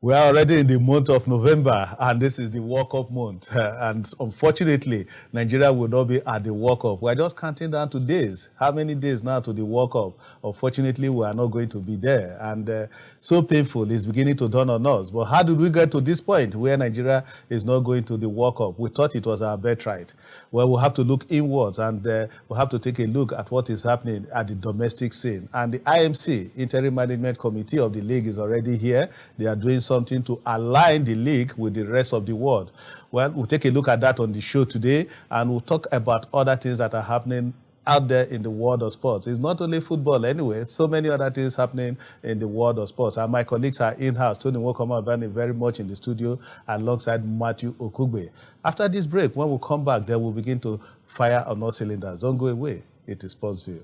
We are already in the month of November, and this is the World Cup month. And unfortunately, Nigeria will not be at the World Cup. We're just counting down to days. How many days now to the World Cup? Unfortunately, we are not going to be there. And so painful, it's beginning to dawn on us. But how did we get to this point where Nigeria is not going to the World Cup? We thought it was our birthright. Well, we'll have to look inwards, and we'll have to take a look at what is happening at the domestic scene. And the IMC, Interim Management Committee of the League, is already here. They are doing something to align the league with the rest of the world. Well, we'll take a look at that on the show today, and we'll talk about other things that are happening out there in the world of sports. It's not only football anyway, so many other things happening in the world of sports. And my colleagues are in-house. Tony Wokomabani very much in the studio alongside Matthew Okugbe. After this break, when we come back, then we'll begin to fire on all cylinders. Don't go away. It is Sportsville.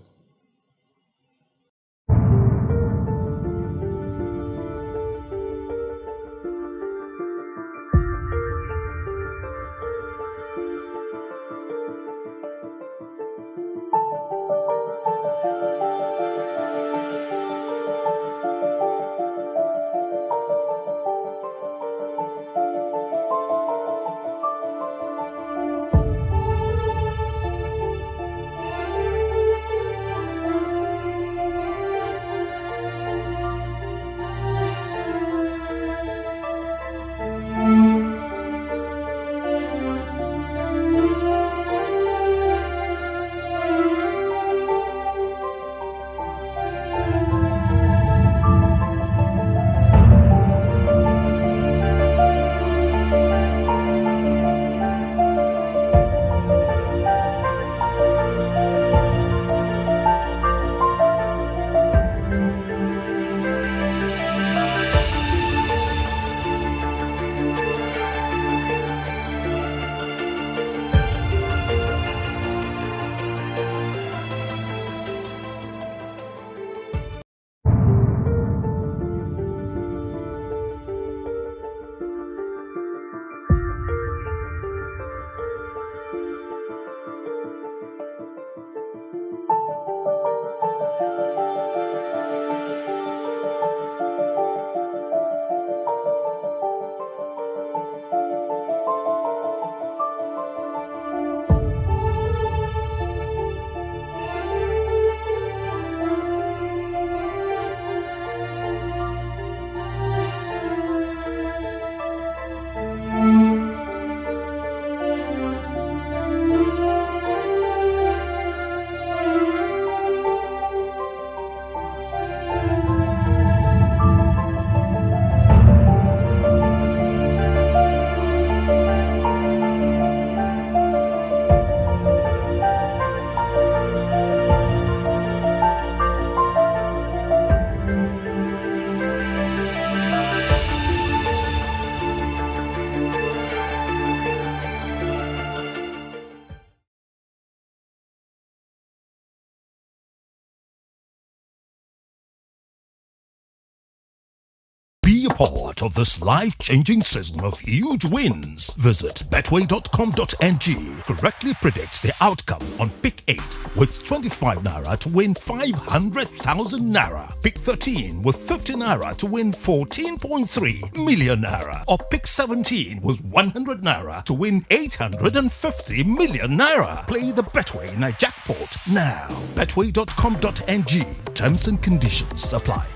Be a part of this life-changing season of huge wins. Visit betway.com.ng. Correctly predicts the outcome on Pick 8 with 25 naira to win 500,000 naira. Pick 13 with 50 naira to win 14.3 million naira. Or Pick 17 with 100 naira to win 850 million naira. Play the Betway Night Jackpot now. Betway.com.ng. Terms and conditions apply.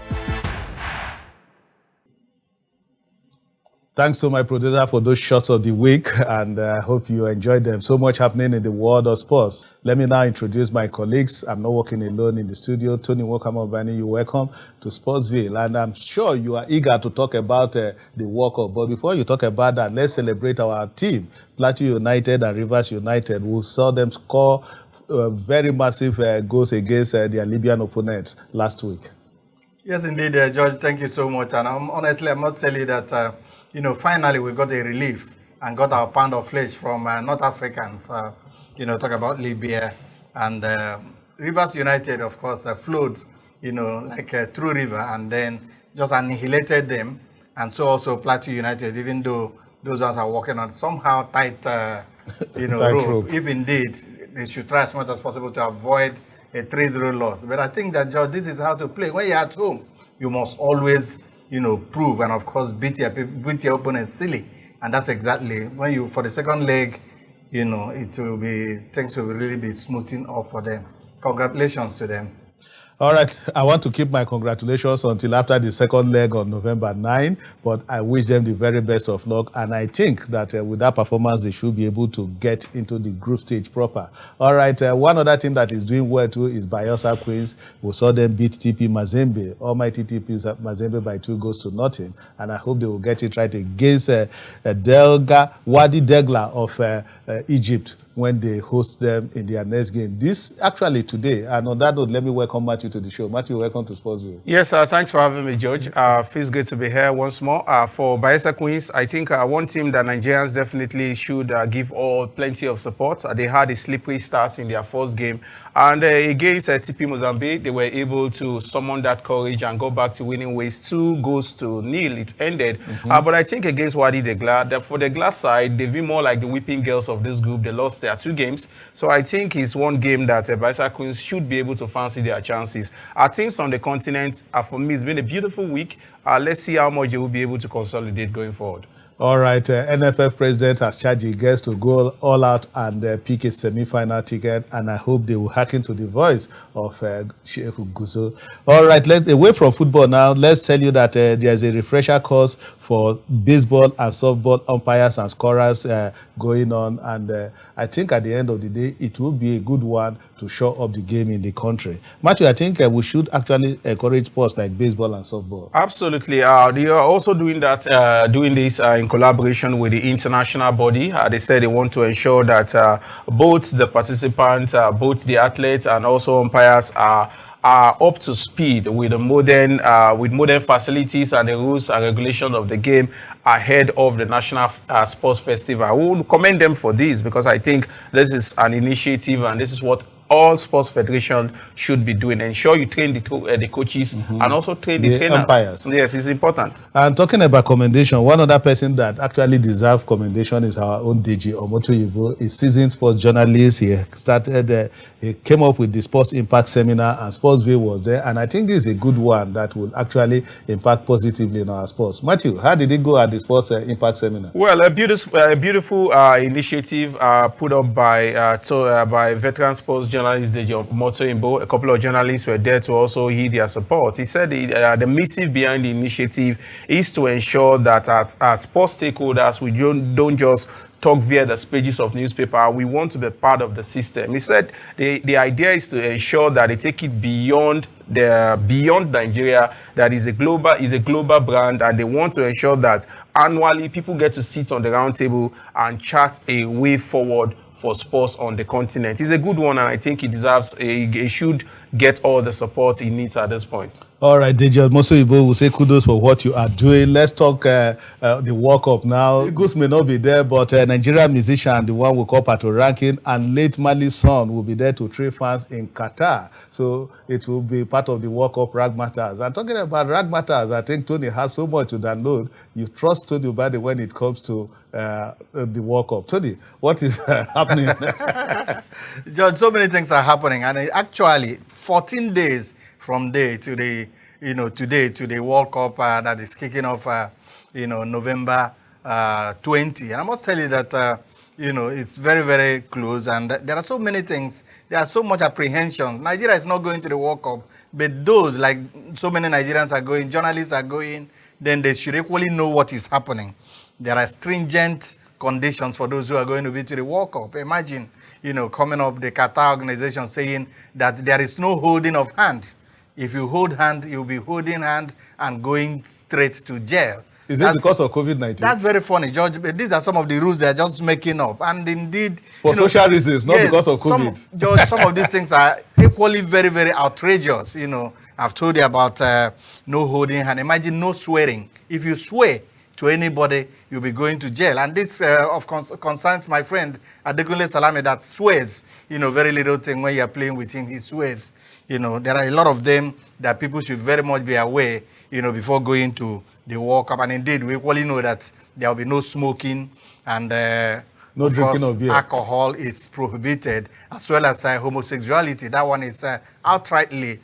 Thanks to my producer for those shots of the week, and I hope you enjoyed them. So much happening in the world of sports. Let me now introduce my colleagues. I'm not working alone in the studio. Tony Wokomabani, you're welcome to Sportsville. And I'm sure you are eager to talk about the World Cup. But before you talk about that, let's celebrate our team. Plateau United and Rivers United. We saw them score very massive goals against their Libyan opponents last week. Yes, indeed, George. Thank you so much. And honestly, I must tell you that finally we got a relief and got our pound of flesh from North Africans. Talk about Libya and Rivers United, of course, flowed, like a true river, and then just annihilated them. And so also Plateau United, even though those ones are working on somehow tight, rope. If indeed they should try as much as possible to avoid a 3-0 loss. But I think that, George, this is how to play. When you're at home, you must always prove and of course beat your opponent silly. And that's exactly when you, for the second leg, things will really be smoothing off for them. Congratulations to them. All right, I want to keep my congratulations until after the second leg on November 9, but I wish them the very best of luck, and I think that with that performance, they should be able to get into the group stage proper. All right, one other team that is doing well too is Bayelsa Queens. We saw them beat TP Mazembe, almighty TP Mazembe by 2-0, and I hope they will get it right against Wadi Degla of Egypt when they host them in their next game. This actually today, and on that note, let me welcome Matthew to the show. Matthew, welcome to Sportsville. Yes, thanks for having me, George. Feels good to be here once more. For Bayelsa Queens, I think one team that Nigerians definitely should give plenty of support. They had a slippery start in their first game, and against TP Mozambique, they were able to summon that courage and go back to winning ways. 2-0 it ended. But I think against Wadi Degla, for the Glass side, they've been more like the whipping girls of this group. They lost their 2 games. So I think it's one game that Bayelsa Queens should be able to fancy their chances. Our teams on the continent, for me, it's been a beautiful week. Let's see how much they will be able to consolidate going forward. All right, NFF president has charged the guests to go all out and pick a semi-final ticket, and I hope they will hearken to the voice of Sheikh Guzo. All right, away from football now, let's tell you that there's a refresher course for baseball and softball umpires and scorers going on, and I think at the end of the day, it will be a good one to show up the game in the country. Matthew, I think we should actually encourage sports like baseball and softball. Absolutely. They are also doing that, doing this in collaboration with the international body. They said they want to ensure that both the participants, both the athletes and also umpires are up to speed with the modern facilities and the rules and regulations of the game ahead of the National Sports Festival. We will commend them for this because I think this is an initiative and this is what all sports federations should be doing. Ensure you train the coaches and also train the trainers. Umpires. Yes, it's important. And talking about commendation, one other person that actually deserves commendation is our own DG, Omoto Yibo, a seasoned sports journalist. He came up with the Sports Impact Seminar, and Sportsville was there. And I think this is a good one that will actually impact positively in our sports. Matthew, how did it go at the Sports Impact Seminar? Well, a beautiful initiative put up by veteran sports journalist Omoto Yibo. A couple of journalists were there to also heed their support. He said the missive behind the initiative is to ensure that as sports stakeholders, we don't just talk via the pages of newspaper. We want to be part of the system. He said the idea is to ensure that they take it beyond Nigeria, that is a global brand, and they want to ensure that annually people get to sit on the round table and chart a way forward for sports on the continent. It's a good one, and I think it should get all the support he needs at this point. All right, Deji Omoto Yibo will say kudos for what you are doing. Let's talk the World Cup now. Goose may not be there, but Nigerian musician, the one we call Pato Ranking, and late Mali's son will be there to train fans in Qatar. So it will be part of the World Cup Rag Matters. And talking about Rag Matters, I think Tony has so much to download. You trust Tony Ubade when it comes to the World Cup. Tony, what is happening? George, so many things are happening, and actually 14 days from day to the today to the World Cup that is kicking off November 20. And I must tell you that it's very, very close, and there are so many things. There are so much apprehensions. Nigeria is not going to the World Cup, but those, like so many Nigerians are going, journalists are going, then they should equally know what is happening. There are stringent conditions for those who are going to be to the World Cup. Imagine, coming up, the Qatar organization saying that there is no holding of hand. If you hold hand, you'll be holding hand and going straight to jail. Is it because of COVID-19? That's very funny, George. But these are some of the rules they're just making up. And indeed... For social reasons, not because of COVID. George, some of these things are equally very, very outrageous. I've told you about no holding hand. Imagine no swearing. If you swear to anybody, you'll be going to jail. And this concerns my friend Adekunle Salame that swears, very little thing when you're playing with him, he swears. There are a lot of them that people should very much be aware, before going to the World Cup. And indeed, we equally know that there will be no smoking, and no drinking of beer. Alcohol is prohibited, as well as homosexuality. That one is outrightly,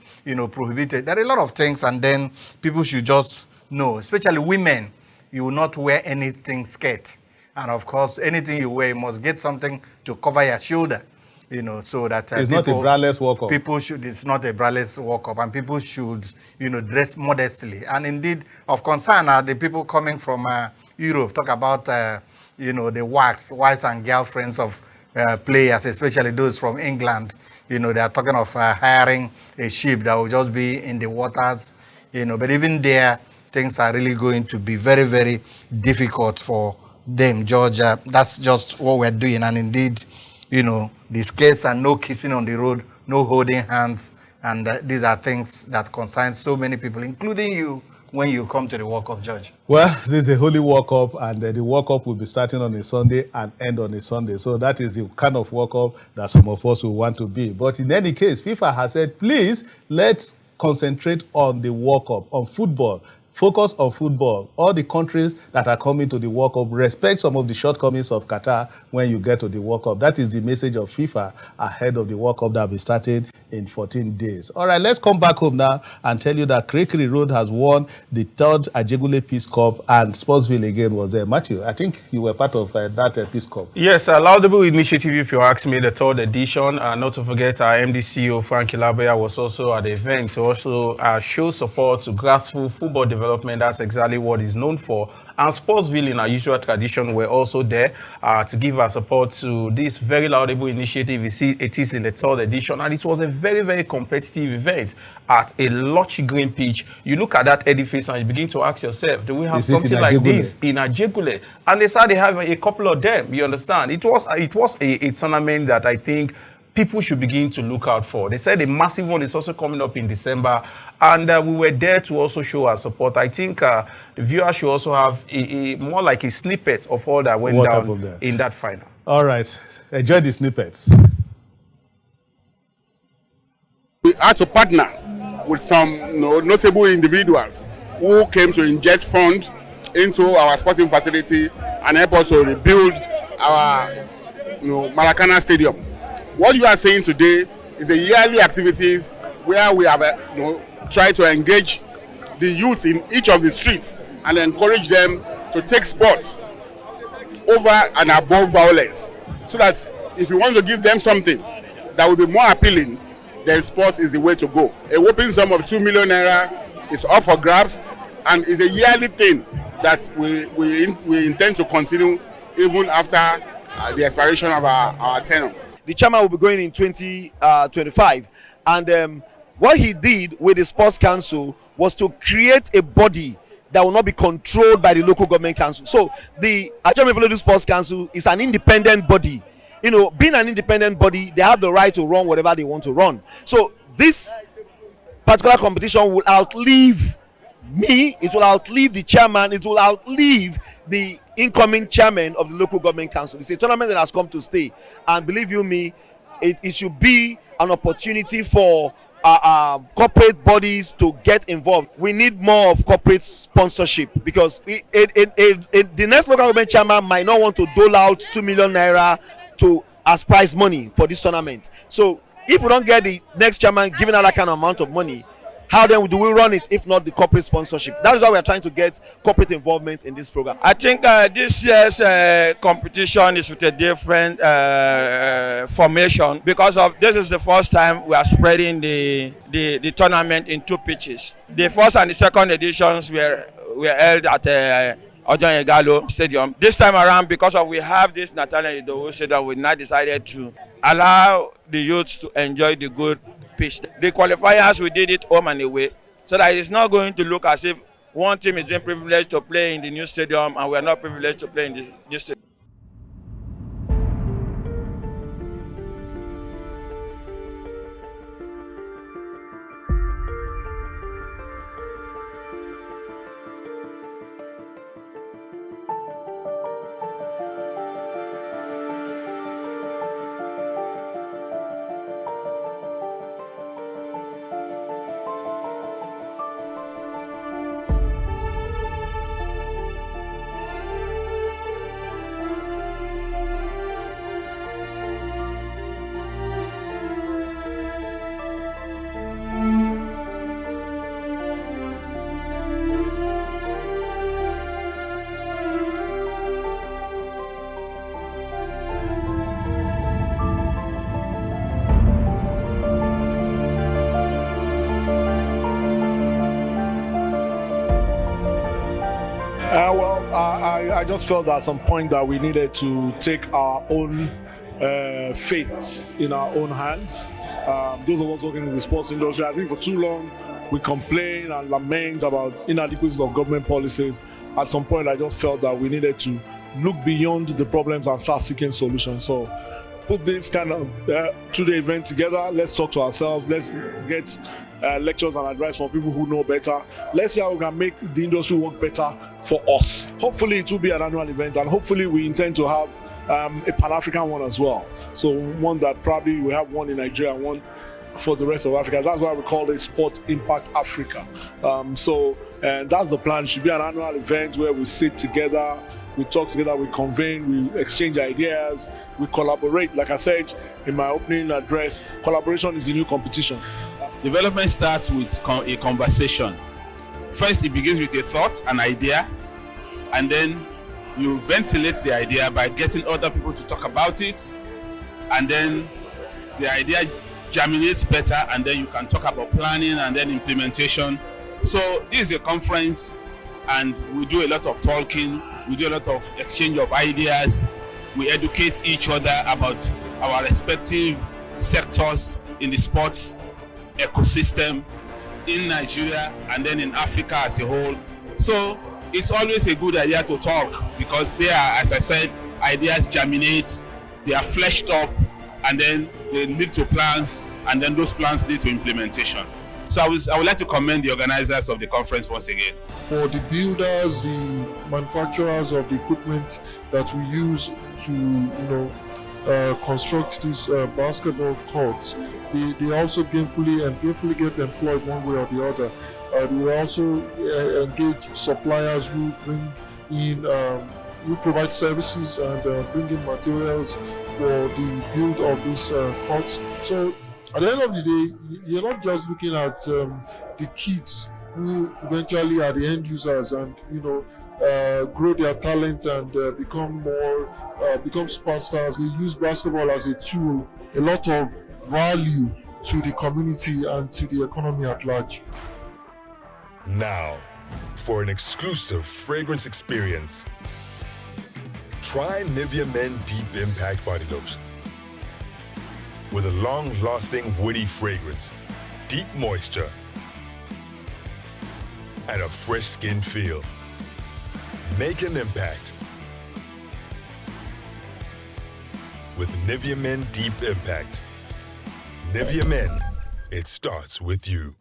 prohibited. There are a lot of things, and then people should just No, especially women, you will not wear anything skirt. And of course, anything you wear, you must get something to cover your shoulder, so that It's not a braless World Cup. People should, it's not a braless World Cup, and people should, dress modestly. And indeed, of concern are the people coming from Europe, talk about, the wives and girlfriends of players, especially those from England. They are talking of hiring a ship that will just be in the waters, but even there, things are really going to be very, very difficult for them, Georgia. That's just what we're doing. And indeed, the skates and no kissing on the road, no holding hands. And these are things that concern so many people, including you, when you come to the World Cup, George. Well, this is a holy World Cup, and the World Cup will be starting on a Sunday and end on a Sunday. So that is the kind of World Cup that some of us will want to be. But in any case, FIFA has said, please, let's concentrate on the World Cup, on football. Focus on football. All the countries that are coming to the World Cup, respect some of the shortcomings of Qatar when you get to the World Cup. That is the message of FIFA ahead of the World Cup that will be starting in 14 days. All right, let's come back home now and tell you that Krekiri Road has won the third Ajegule Peace Cup, and Sportsville again was there. Matthew, I think you were part of that Peace Cup. Yes, a laudable initiative, if you ask me, the third edition. Not to forget, our MD CEO, Frankie Labaya, was also at the event to also show support to grassroots football development. That's exactly what he's known for. And Sportsville, in our usual tradition, were also there to give our support to this very laudable initiative. You see, it is in the third edition, and it was a very, very competitive event at a lush green pitch. You look at that edifice and you begin to ask yourself, do we have something like this in Ajegule? And they said they have a couple of them, you understand? It was a tournament that I think people should begin to look out for. They said a massive one is also coming up in December, and we were there to also show our support. I think the viewers should also have a more like a snippet of all that went down in that final. All right, enjoy the snippets. We had to partner with some notable individuals who came to inject funds into our sporting facility and help us to rebuild our Maracana Stadium. What you are saying today is a yearly activities where we have tried to engage the youth in each of the streets and encourage them to take sports over and above violence, so that if you want to give them something that will be more appealing, then sport is the way to go. A whopping sum of 2 million naira is up for grabs and is a yearly thing that we intend to continue even after the expiration of our tenure. The chairman will be going in 2025, and what he did with the Sports Council was to create a body that will not be controlled by the local government council. So the NPFL Sports Council is an independent body. Being an independent body, they have the right to run whatever they want to run. So this particular competition will outlive me, it will outlive the chairman, it will outlive the incoming chairman of the local government council. It's a tournament that has come to stay, and believe you me, it should be an opportunity for corporate bodies to get involved. We need more of corporate sponsorship, because the next local government chairman might not want to dole out 2 million naira as prize money for this tournament. So if we don't get the next chairman giving out that kind of amount of money, how then do we run it if not the corporate sponsorship? That is why we are trying to get corporate involvement in this program. I think this year's competition is with a different formation, because of this is the first time we are spreading the tournament in 2 pitches. The first and the second editions were held at Ojan Egalo Stadium. This time around, because we have this Natalia Idowu Stadium, we now decided to allow the youths to enjoy the good pitch. The qualifiers, we did it home and away, so that it's not going to look as if one team is being privileged to play in the new stadium and we are not privileged to play in the new stadium. I just felt at some point that we needed to take our own fate in our own hands. Those of us working in the sports industry, I think for too long we complain and lament about inadequacies of government policies. At some point, I just felt that we needed to look beyond the problems and start seeking solutions. So put this kind of two-day event together. Let's talk to ourselves. Let's get lectures and advice from people who know better. Let's see how we can make the industry work better for us. Hopefully it will be an annual event, and hopefully we intend to have a Pan-African one as well. So one that probably we have one in Nigeria, one for the rest of Africa. That's why we call it Sport Impact Africa. And that's the plan. It should be an annual event where we sit together, we talk together, we convene, we exchange ideas, we collaborate. Like I said in my opening address, collaboration is the new competition. Development starts with a conversation. First, it begins with a thought, an idea, and then you ventilate the idea by getting other people to talk about it, and then the idea germinates better, and then you can talk about planning and then implementation. So this is a conference, and we do a lot of talking, we do a lot of exchange of ideas, we educate each other about our respective sectors in the sports ecosystem in Nigeria and then in Africa as a whole. So it's always a good idea to talk, because there are, as I said, ideas germinate, they are fleshed up, and then they lead to plans, and then those plans lead to implementation. So I would like to commend the organizers of the conference once again. For the builders, the manufacturers of the equipment that we use to, construct these basketball courts, they also gainfully get employed one way or the other. We also engage suppliers who bring in, who provide services and bring in materials for the build of these courts. So at the end of the day, you're not just looking at the kids who eventually are the end users and grow their talent and become superstars. They use basketball as a tool, a lot of value to the community and to the economy at large. Now, for an exclusive fragrance experience, try Nivea Men Deep Impact Body Lotion. With a long-lasting woody fragrance, deep moisture, and a fresh skin feel. Make an impact with Nivea Men Deep Impact. Nivea Men, it starts with you.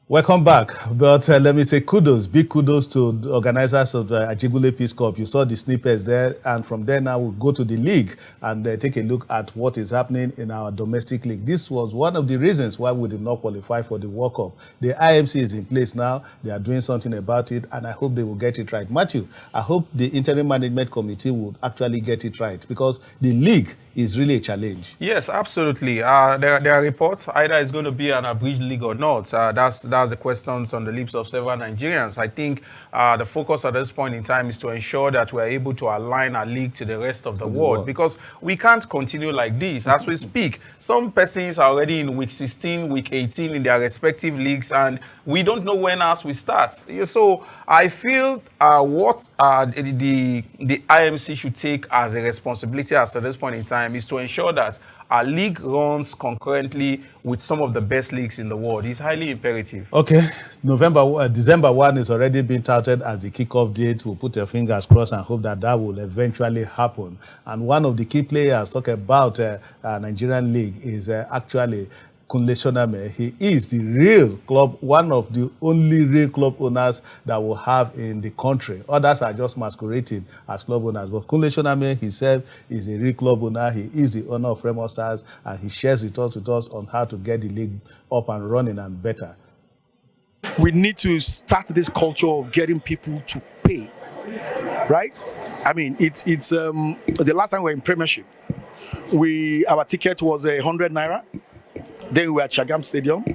Welcome back. But let me say big kudos to the organizers of the Ajigule Peace Cup. You saw the snippets there, and from there now we'll go to the league and take a look at what is happening in our domestic league. This was one of the reasons why we did not qualify for the World Cup. The IMC is in place now. They are doing something about it, and I hope they will get it right. Matthew, I hope the interim management committee will actually get it right, because the league is really a challenge. Yes, absolutely. There are reports either it's going to be an abridged league or not. That's the questions on the lips of several Nigerians. I think the focus at this point in time is to ensure that we're able to align our league to the rest of the world, because we can't continue like this. As we speak, some persons are already in week 16, week 18 in their respective leagues, and we don't know when else we start. So I feel what the IMC should take as a responsibility at this point in time is to ensure that our league runs concurrently with some of the best leagues in the world. It's highly imperative. Okay, December 1 is already being touted as the kickoff date. We'll put our fingers crossed and hope that will eventually happen. And one of the key players talk about Nigerian league is actually Kunle Shoname. He is the real club, one of the only real club owners that we'll have in the country. Others are just masquerading as club owners. But Kunle Shoname himself is a real club owner. He is the owner of Remo Stars, and he shares with us on how to get the league up and running and better. We need to start this culture of getting people to pay, right? I mean, it's the last time we were in Premiership, our ticket was 100 naira. Then we were at Shagam Stadium.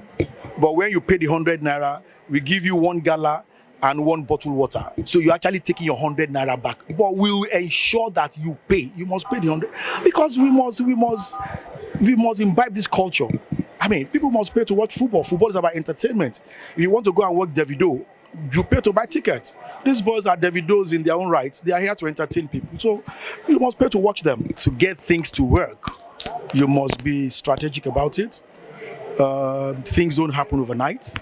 But when you pay the 100 naira, we give you one gala and one bottled water. So you're actually taking your 100 naira back. But we'll ensure that you pay. You must pay the 100, because we must imbibe this culture. I mean, people must pay to watch football. Football is about entertainment. If you want to go and watch Davido you pay to buy tickets. These boys are Davidos in their own right. They are here to entertain people. So you must pay to watch them. To get things to work, you must be strategic about it. Things don't happen overnight.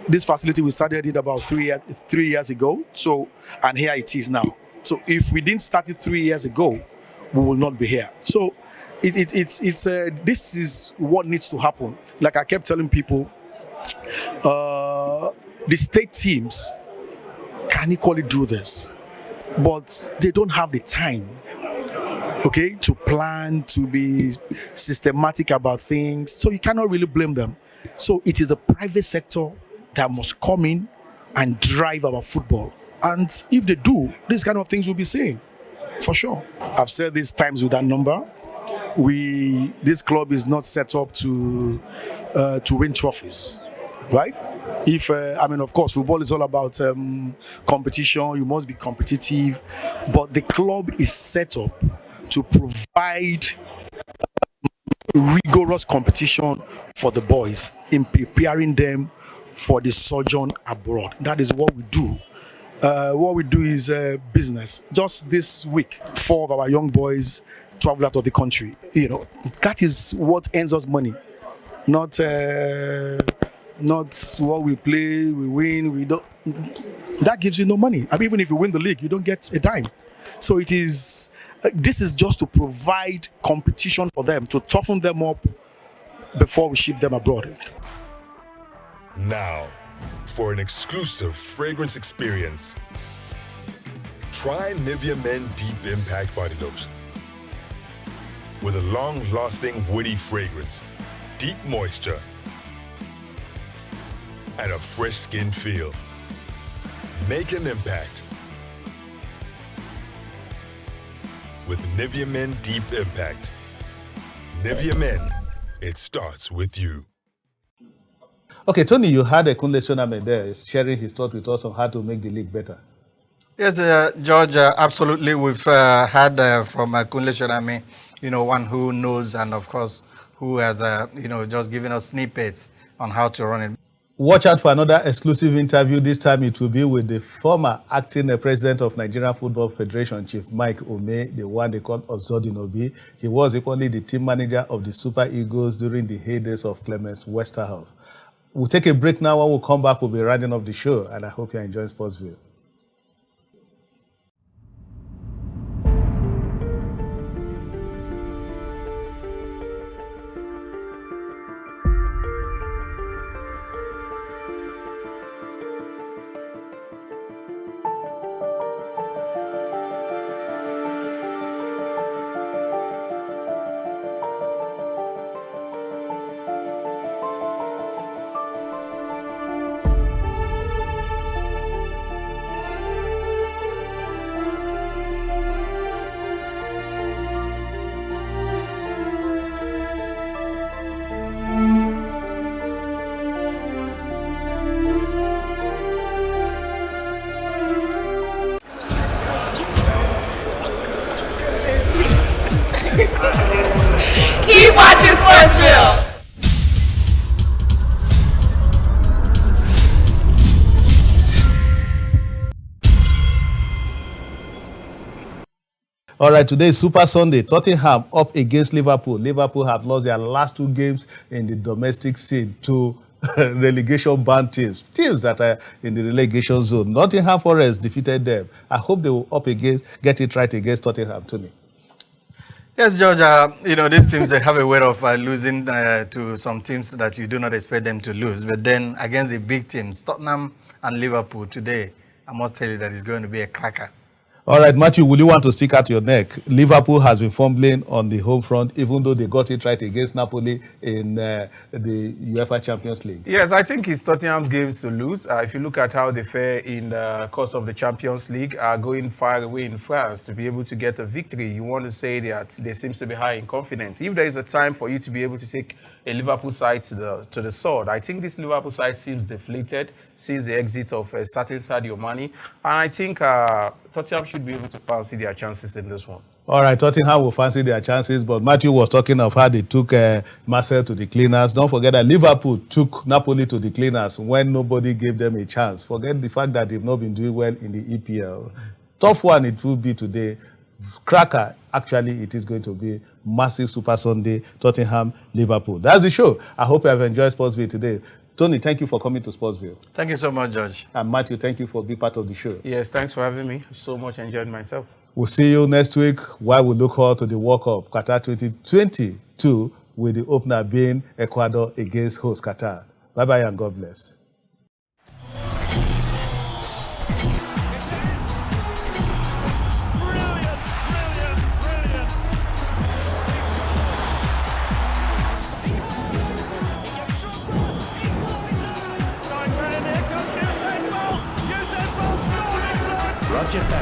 This facility, we started it about 3 years ago. So, and here it is now. So if we didn't start it 3 years ago, we will not be here. So this is what needs to happen. Like I kept telling people, the state teams can equally do this, but they don't have the time, okay, to plan, to be systematic about things. So you cannot really blame them. So it is the private sector that must come in and drive our football. And if they do, these kind of things will be seen, for sure. I've said this times with that number. This club is not set up to win trophies, right? Of course, football is all about competition. You must be competitive, but the club is set up to provide rigorous competition for the boys in preparing them for the sojourn abroad. That is what we do. What we do is business. Just this week, 4 of our young boys traveled out of the country. That is what earns us money. Not what we play, we win, we don't. That gives you no money. Even if you win the league, you don't get a dime. So it is. This is just to provide competition for them, to toughen them up before we ship them abroad. Now, for an exclusive fragrance experience, try Nivea Men Deep Impact Body Lotion. With a long-lasting woody fragrance, deep moisture, and a fresh skin feel. Make an impact with Nivea Men Deep Impact. Nivea Men, it starts with you. Okay, Tony, you had a Kunle Shoname there sharing his thought with us on how to make the league better. Yes, George, absolutely. We've had from Kunle Shoname, one who knows and, of course, who has, just given us snippets on how to run it. Watch out for another exclusive interview. This time it will be with the former acting president of Nigerian Football Federation, Chief Mike Ome, the one they call Ozodinobi. He was equally the team manager of the Super Eagles during the heydays of Clemens Westerhoff. We'll take a break now. When we come back, we'll be rounding up the show, and I hope you're enjoying Sportsville. Keep watching Sportsville. All right, today is Super Sunday. Tottenham up against Liverpool. Liverpool have lost their last 2 games in the domestic scene to relegation-bound teams that are in the relegation zone. Nottingham Forest defeated them. I hope they will get it right against Tottenham, Tony. Yes, George, these teams, they have a way of losing to some teams that you do not expect them to lose. But then against the big teams, Tottenham and Liverpool today, I must tell you that it's going to be a cracker. All right, Matthew, will you want to stick out your neck? Liverpool has been fumbling on the home front, even though they got it right against Napoli in the UEFA Champions League. Yes, I think it's Tottenham's games to lose. If you look at how they fare in the course of the Champions League, going far away in France to be able to get a victory, you want to say that they seem to be high in confidence. If there is a time for you to be able to take a Liverpool side to the sword, I think this Liverpool side seems deflated since the exit of certain Sadio Mane, and I think Tottenham should be able to fancy their chances in this one. All right, Tottenham will fancy their chances, but Matthew was talking of how they took Marcel to the cleaners. Don't forget that Liverpool took Napoli to the cleaners when nobody gave them a chance. Forget the fact that they've not been doing well in the EPL. Tough one it will be today. Cracker, actually, it is going to be massive Super Sunday, Tottenham, Liverpool. That's the show. I hope you have enjoyed Sportsville today. Tony, thank you for coming to Sportsville. Thank you so much, George. And Matthew, thank you for being part of the show. Yes, thanks for having me. So much enjoyed myself. We'll see you next week while we look forward to the World Cup, Qatar 2022, with the opener being Ecuador against host Qatar. Bye-bye and God bless. Roger Ferry.